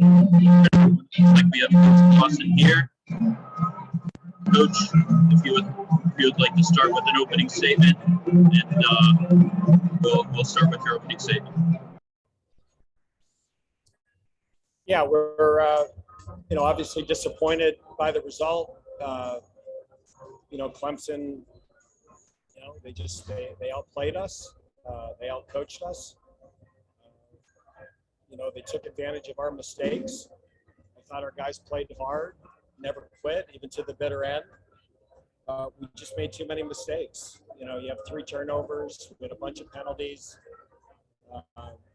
Looks like we have Coach Clausen here. Coach, if you would like to start with an opening statement, and we'll start with your opening statement. Yeah, we're obviously disappointed by the result. Clemson, they outplayed us. They outcoached us. They took advantage of our mistakes. I thought our guys played hard, never quit, even to the bitter end. We just made too many mistakes. You have 3 turnovers, we had a bunch of penalties.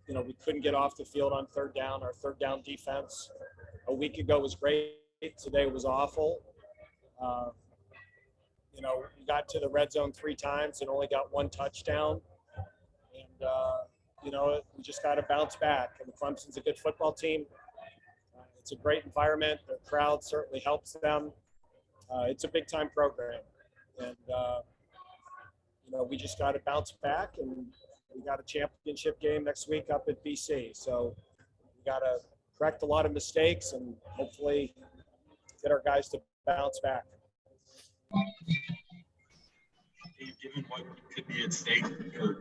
We couldn't get off the field on third down. Our third down defense a week ago was great. Today was awful. We got to the red zone 3 times and only got 1 touchdown. And, we just got to bounce back. And Clemson's a good football team. It's a great environment. Their crowd certainly helps them. It's a big-time program. And, we just got to bounce back. And we got a championship game next week up at BC. So we got to correct a lot of mistakes and hopefully get our guys to bounce back. Given what could be at stake,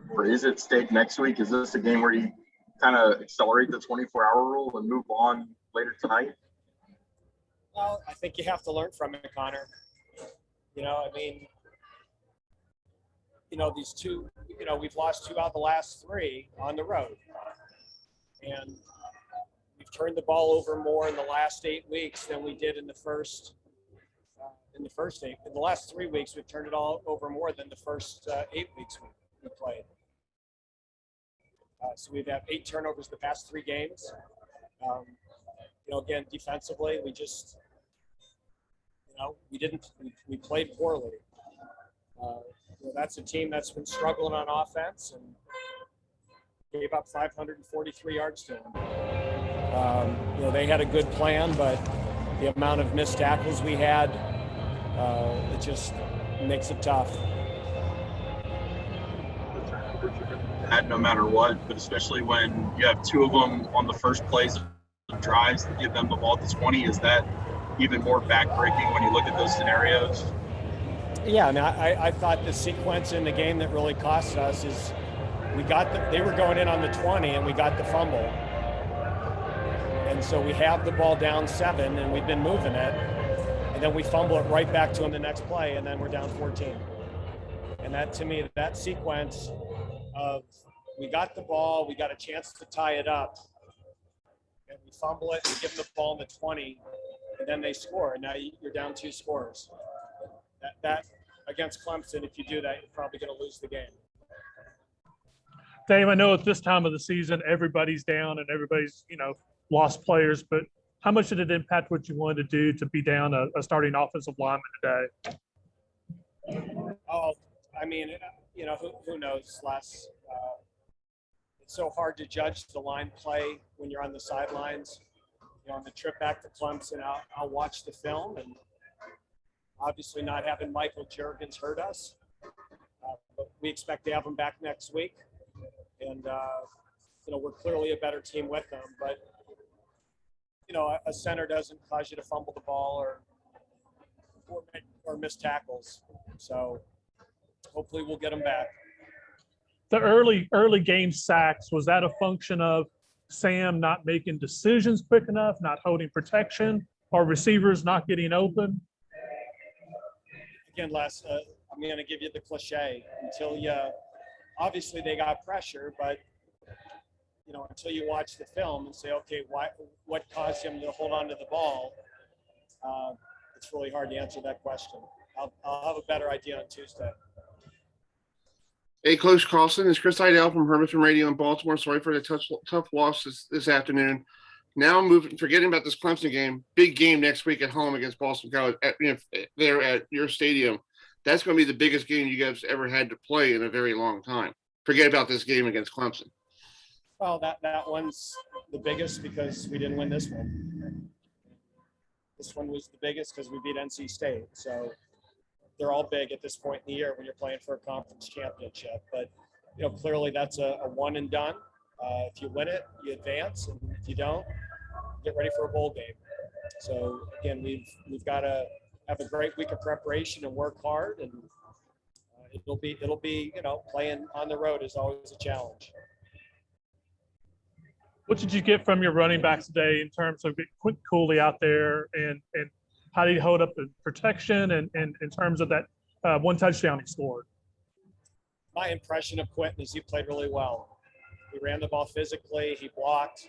or is at stake next week, is this a game where you kind of accelerate the 24-hour rule and move on later tonight? Well, I think you have to learn from it, Connor. These 2, we've lost 2 out of the last 3 on the road. And we've turned the ball over more in the last 8 weeks than we did in the first 8. In the last 3 weeks, we've turned it all over more than the first 8 weeks we played. So we've had 8 turnovers the past 3 games. Again, defensively, we just, we played poorly. That's a team that's been struggling on offense and gave up 543 yards to them. They had a good plan, but the amount of missed tackles we had, it just makes it tough. No matter what, but especially when you have 2 of them on the first plays of drives that give them the ball at the 20, is that even more backbreaking when you look at those scenarios? Yeah, and I thought the sequence in the game that really cost us is they were going in on the 20 and we got the fumble. And so we have the ball down 7 and we've been moving it. And then we fumble it right back to them the next play and then we're down 14. And that, to me, that sequence of we got the ball, we got a chance to tie it up, and we fumble it, we give them the ball in the 20, and then they score. And now you're down 2 scores. That against Clemson, if you do that, you're probably going to lose the game. Dave, I know at this time of the season, everybody's down and everybody's, lost players, but how much did it impact what you wanted to do to be down a starting offensive lineman today? Oh, I mean, who knows? It's so hard to judge the line play when you're on the sidelines. On the trip back to Clemson, I'll watch the film, and obviously not having Michael Juergens hurt us. But we expect to have him back next week. And, we're clearly a better team with them. But, a center doesn't cause you to fumble the ball or miss tackles. So hopefully we'll get them back. The early game sacks, was that a function of Sam not making decisions quick enough, not holding protection, or receivers not getting open? Again, Les, I'm going to give you the cliche. Obviously they got pressure, but until you watch the film and say, okay, what caused him to hold on to the ball? It's really hard to answer that question. I'll have a better idea on Tuesday. Hey, Coach Carlson, it's Chris Idell from Hermiston Radio in Baltimore. Sorry for the tough loss this afternoon. Now forgetting about this Clemson game, big game next week at home against Boston College there at your stadium. That's going to be the biggest game you guys ever had to play in a very long time. Forget about this game against Clemson. Well, that one's the biggest because we didn't win this one. This one was the biggest because we beat NC State. So they're all big at this point in the year when you're playing for a conference championship. But, clearly that's a one and done. If you win it, you advance. And if you don't, get ready for a bowl game. So again, we've got to have a great week of preparation and work hard, and it'll be playing on the road is always a challenge. What did you get from your running backs today in terms of getting Quint Cooley out there, and how did he hold up the protection and in terms of that one touchdown he scored? My impression of Quentin is he played really well. He ran the ball physically. He blocked.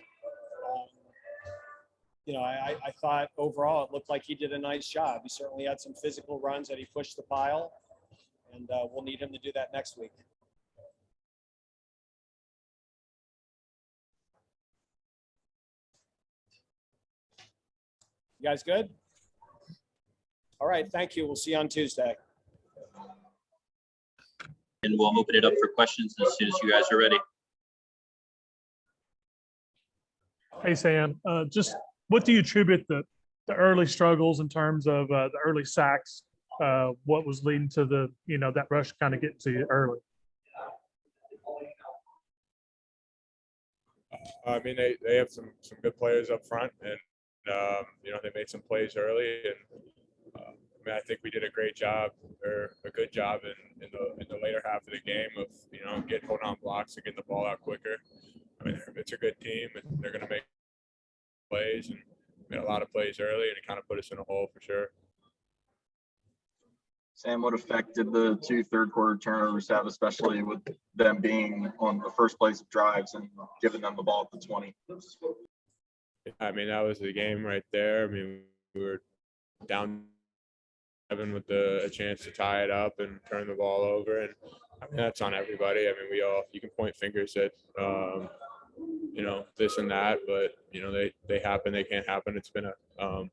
I thought overall it looked like he did a nice job. He certainly had some physical runs that he pushed the pile, and we'll need him to do that next week. You guys good? All right, thank you. We'll see you on Tuesday. And we'll open it up for questions as soon as you guys are ready. Hey, Sam, just what do you attribute the early struggles in terms of the early sacks? What was leading to that rush kind of getting to you early? I mean, they have some good players up front, and they made some plays early, and I think we did a great job, or a good job in the later half of the game of holding on blocks and getting the ball out quicker. I mean, it's a good team, and they're going to make plays, and made a lot of plays early, and it kind of put us in a hole for sure. Sam, what effect did the 2 third-quarter turnovers have, especially with them being on the first plays of drives and giving them the ball at the 20? I mean, that was the game right there. I mean, we were down 7 with a chance to tie it up and turn the ball over, and I mean, that's on everybody. I mean, you can point fingers at this and that, but they happen, they can't happen. It's been one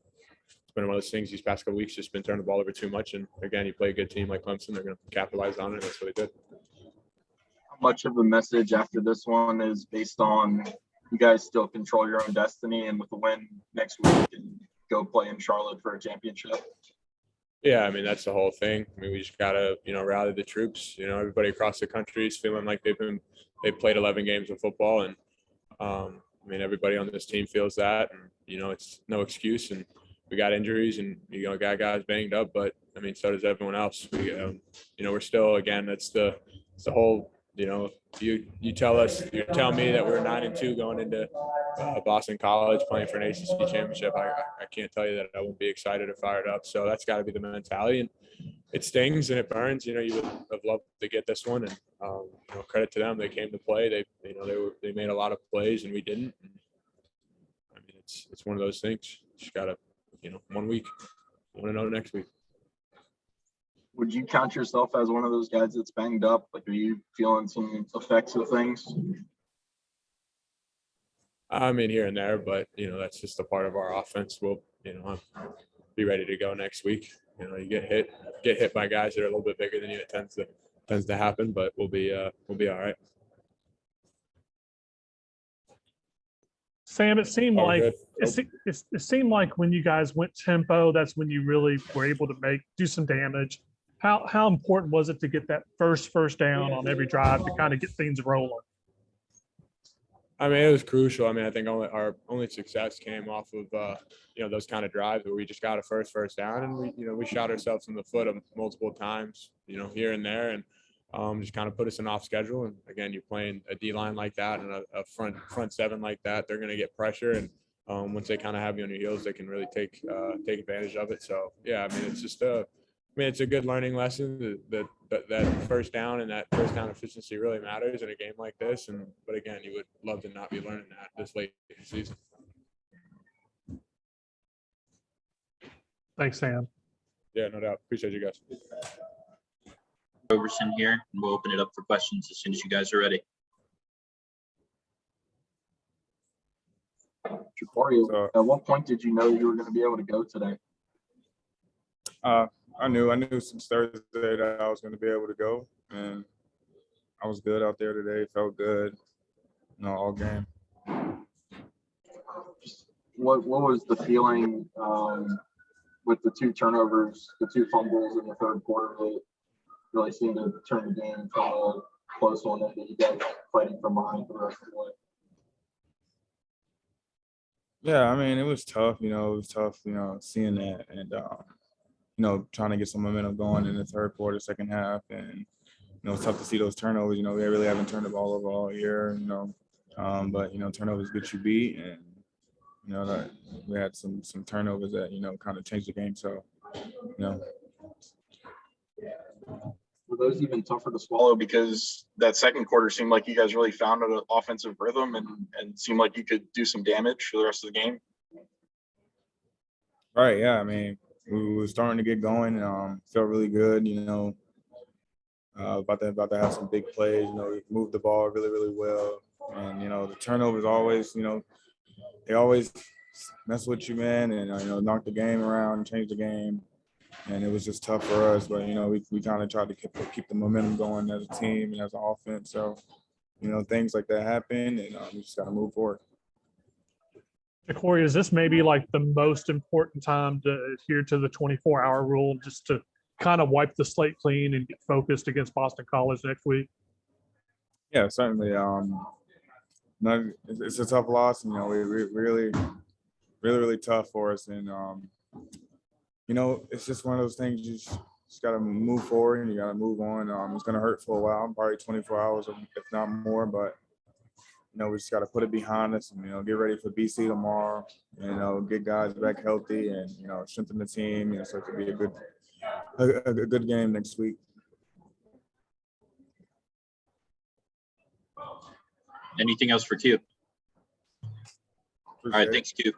of those things these past couple weeks, just been turning the ball over too much, and again, you play a good team like Clemson, they're going to capitalize on it, and that's what they did. How much of the message after this one is based on you guys still control your own destiny, and with the win next week and go play in Charlotte for a championship? Yeah, I mean, that's the whole thing. I mean, we just gotta, rally the troops. Everybody across the country is feeling like they've played 11 games of football, and I mean, everybody on this team feels that, and it's no excuse. And we got injuries, and got guys banged up, but I mean, so does everyone else. We're still, again, it's the whole. You tell me that we're 9-2 going into Boston College playing for an ACC championship. I can't tell you that I won't be excited or fired up. So that's got to be the mentality, and it stings and it burns. You would have loved to get this one, and credit to them. They came to play. They made a lot of plays, and we didn't. And, I mean, it's one of those things. Just got to 1 week. I want to know next week. Would you count yourself as one of those guys that's banged up? Like, are you feeling some effects of things? I mean, here and there, but that's just a part of our offense. We'll be ready to go next week. You get hit by guys that are a little bit bigger than you. It tends to happen, but we'll be all right. Sam, it seemed like when you guys went tempo, that's when you really were able to do some damage. How important was it to get that first down on every drive to kind of get things rolling? I mean, it was crucial. I mean, I think our only success came off of those kind of drives where we just got a first down, and we shot ourselves in the foot multiple times, here and there, and just kind of put us in off schedule. And again, you're playing a D line like that and a front seven like that, they're going to get pressure, and once they kind of have you on your heels, they can really take advantage of it. So yeah, I mean, it's just it's a good learning lesson that first down and that first down efficiency really matters in a game like this. But again, you would love to not be learning that this late in the season. Thanks, Sam. Yeah, no doubt. Appreciate you guys. Overson here, and we'll open it up for questions as soon as you guys are ready. Jabari, at what point did you know you were going to be able to go today? I knew since Thursday that I was going to be able to go, and I was good out there today. Felt good, all game. What was the feeling with the 2 turnovers, the 2 fumbles in the third quarter that really seemed to turn the game from a close one into you guys fighting from behind for the rest of the way? Yeah, I mean, it was tough. It was tough. Seeing that and trying to get some momentum going in the third quarter, second half, and it's tough to see those turnovers. We really haven't turned the ball over all year. But turnovers get you beat, and that we had some turnovers that kind of changed the game. So Were those even tougher to swallow? Follow because that second quarter seemed like you guys really found an offensive rhythm and seemed like you could do some damage for the rest of the game. right, yeah. I mean, we were starting to get going. Felt really good. About to have some big plays. We moved the ball really, really well. And the turnovers always, they always mess with you, man, and knock the game around, change the game. And it was just tough for us, but we kind of tried to keep the momentum going as a team and as an offense. So things like that happen, and we just got to move forward. Corey, is this maybe like the most important time to adhere to the 24-hour rule, just to kind of wipe the slate clean and get focused against Boston College next week? Yeah, certainly. It's a tough loss. We really, really tough for us, and it's just one of those things. You just got to move forward and you got to move on. It's going to hurt for a while, probably 24 hours, if not more. But we just got to put it behind us and get ready for BC tomorrow. Get guys back healthy and strengthen the team. So it could be a good game next week. Anything else for Q? All right, thanks, Q.